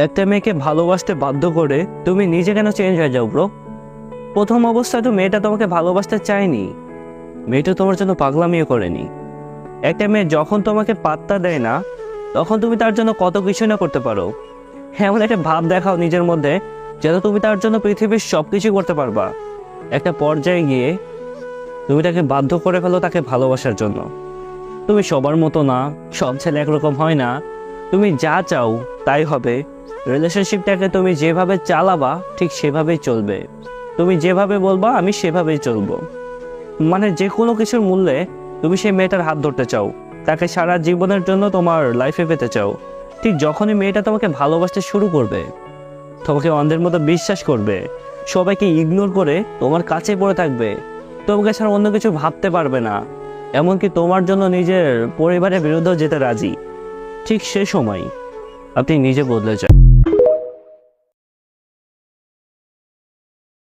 একটা মেয়েকে ভালোবাসতে বাধ্য করে তুমি নিজে কেন চেঞ্জ হয়ে যাও ব্রো? প্রথম অবস্থায় তো মেয়েটা তোমাকে ভালোবাসতে চায়নি, মেয়েটা তোমার জন্য পাগলামিও করেনি। একটা মেয়ে যখন তোমাকে পাত্তা দেয় না, তখন তুমি তার জন্য কত কিছু না করতে পারো। এমন একটা ভাব দেখাও নিজের মধ্যে যেন তুমি তার জন্য পৃথিবীর সব কিছু করতে পারবা। একটা পর্যায়ে গিয়ে তুমি তাকে বাধ্য করে ফেলো তাকে ভালোবাসার জন্য। তুমি সবার মতো না, সব ছেলে একরকম হয় না। তুমি যা চাও তাই হবে। রিলেশনশিপটাকে তুমি যেভাবে চালাবা ঠিক সেভাবেই চলবে। তুমি যেভাবে বলবা আমি সেভাবেই চলবো। মানে যে কোনো কিছুর মূল্যে তুমি সেই মেয়েটার হাত ধরতে চাও, তাকে সারা জীবনের জন্য তোমার লাইফে পেতে চাও। ঠিক যখনই মেয়েটা তোমাকে ভালোবাসতে শুরু করবে, তোমাকে অন্ধের মতো বিশ্বাস করবে, সবাইকে ইগনোর করে তোমার কাছে পড়ে থাকবে, তোমাকে ছাড়া অন্য কিছু ভাবতে পারবে না, এমনকি তোমার জন্য নিজের পরিবারের বিরুদ্ধেও যেতে রাজি, ঠিক সে সময় আপনি নিজে বদলে যান।